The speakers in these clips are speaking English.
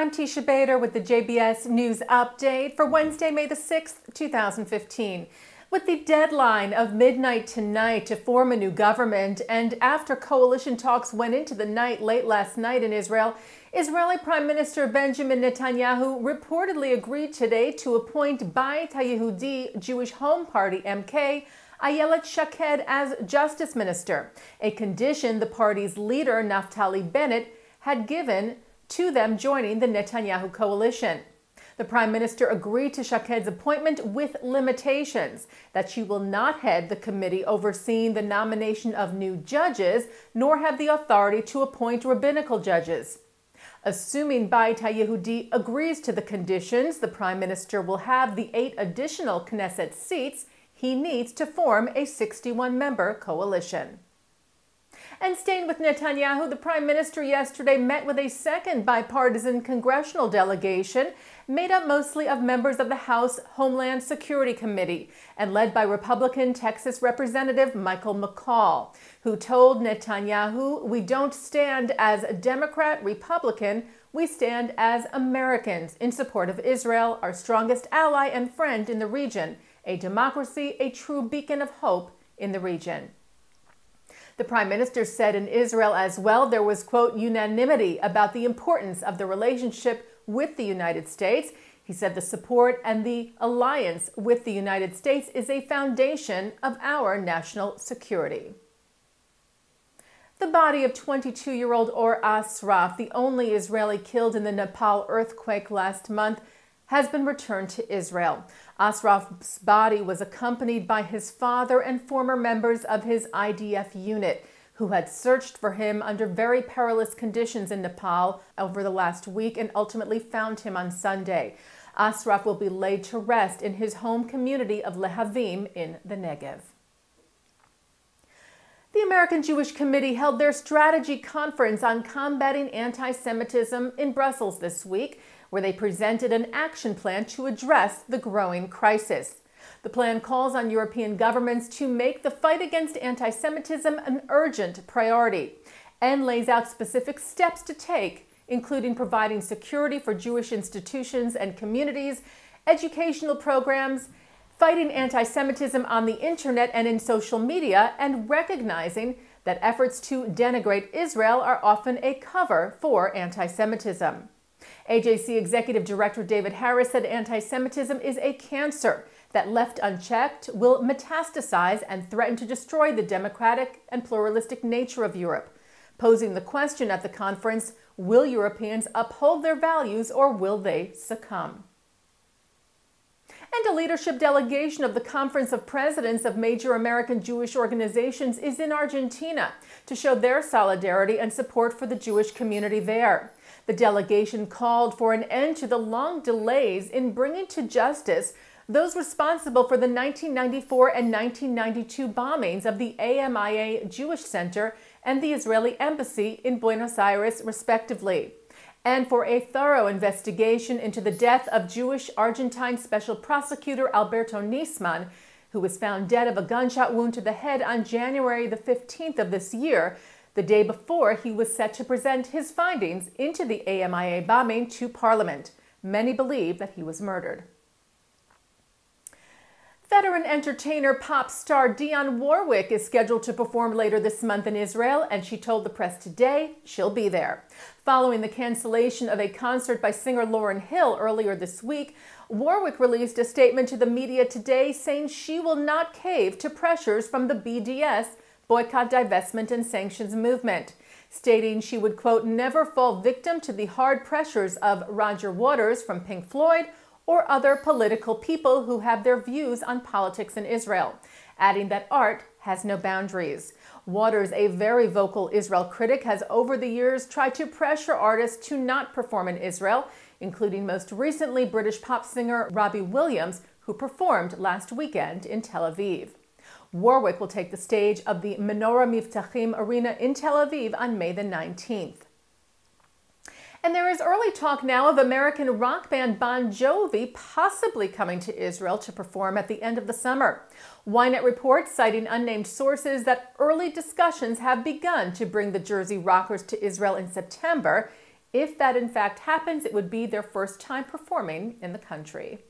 I'm Teisha Bader with the JBS News Update for Wednesday, May the 6th, 2015. With the deadline of midnight tonight to form a new government, and after coalition talks went into the night late last night in Israel, Israeli Prime Minister Benjamin Netanyahu reportedly agreed today to appoint Bayit HaYehudi Jewish Home Party MK Ayelet Shaked as Justice Minister, a condition the party's leader Naftali Bennett had given to them joining the Netanyahu coalition. The Prime Minister agreed to Shaked's appointment with limitations, that she will not head the committee overseeing the nomination of new judges, nor have the authority to appoint rabbinical judges. Assuming Bayit HaYehudi agrees to the conditions, the Prime Minister will have the 8 additional Knesset seats he needs to form a 61-member coalition. And staying with Netanyahu, the Prime Minister yesterday met with a second bipartisan congressional delegation made up mostly of members of the House Homeland Security Committee and led by Republican Texas Representative Michael McCall, who told Netanyahu, "We don't stand as a Democrat, Republican, we stand as Americans in support of Israel, our strongest ally and friend in the region, a democracy, a true beacon of hope in the region." The Prime Minister said in Israel as well there was, quote, unanimity about the importance of the relationship with the United States. He said the support and the alliance with the United States is a foundation of our national security. The body of 22-year-old Or Asraf, the only Israeli killed in the Nepal earthquake last month, has been returned to Israel. Asraf's body was accompanied by his father and former members of his IDF unit, who had searched for him under very perilous conditions in Nepal over the last week and ultimately found him on Sunday. Asraf will be laid to rest in his home community of Lehavim in the Negev. The American Jewish Committee held their strategy conference on combating anti-Semitism in Brussels this week, where they presented an action plan to address the growing crisis. The plan calls on European governments to make the fight against anti-Semitism an urgent priority and lays out specific steps to take, including providing security for Jewish institutions and communities, educational programs, fighting anti-Semitism on the internet and in social media, and recognizing that efforts to denigrate Israel are often a cover for anti-Semitism. AJC Executive Director David Harris said anti-Semitism is a cancer that, left unchecked, will metastasize and threaten to destroy the democratic and pluralistic nature of Europe, posing the question at the conference, will Europeans uphold their values or will they succumb? And a leadership delegation of the Conference of Presidents of Major American Jewish Organizations is in Argentina to show their solidarity and support for the Jewish community there. The delegation called for an end to the long delays in bringing to justice those responsible for the 1994 and 1992 bombings of the AMIA Jewish Center and the Israeli Embassy in Buenos Aires, respectively, and for a thorough investigation into the death of Jewish Argentine Special Prosecutor Alberto Nisman, who was found dead of a gunshot wound to the head on January the 15th of this year, the day before he was set to present his findings into the AMIA bombing to Parliament. Many believe that he was murdered. Veteran entertainer pop star Dionne Warwick is scheduled to perform later this month in Israel, and she told the press today she'll be there. Following the cancellation of a concert by singer Lauryn Hill earlier this week, Warwick released a statement to the media today saying she will not cave to pressures from the BDS, Boycott, Divestment, and Sanctions movement, stating she would, quote, never fall victim to the hard pressures of Roger Waters from Pink Floyd or other political people who have their views on politics in Israel, adding that art has no boundaries. Waters, a very vocal Israel critic, has over the years tried to pressure artists to not perform in Israel, including most recently British pop singer Robbie Williams, who performed last weekend in Tel Aviv. Warwick will take the stage of the Menorah Mivtachim Arena in Tel Aviv on May the 19th. And there is early talk now of American rock band Bon Jovi possibly coming to Israel to perform at the end of the summer. Ynet reports, citing unnamed sources, that early discussions have begun to bring the Jersey Rockers to Israel in September, If that in fact happens, it would be their first time performing in the country.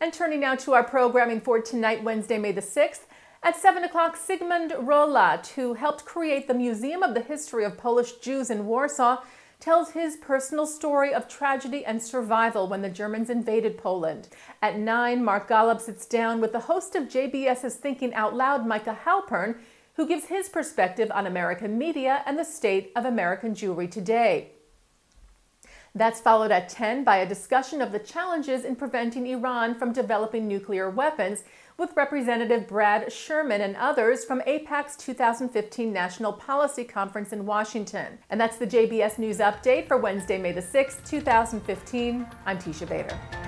And turning now to our programming for tonight, Wednesday, May the 6th. At 7 o'clock, Sigmund Rolat, who helped create the Museum of the History of Polish Jews in Warsaw, tells his personal story of tragedy and survival when the Germans invaded Poland. At 9, Mark Golub sits down with the host of JBS's Thinking Out Loud, Micah Halpern, who gives his perspective on American media and the state of American Jewry today. That's followed at 10 by a discussion of the challenges in preventing Iran from developing nuclear weapons with Representative Brad Sherman and others from AIPAC's 2015 National Policy Conference in Washington. And that's the JBS News Update for Wednesday, May the 6th, 2015. I'm Teisha Bader.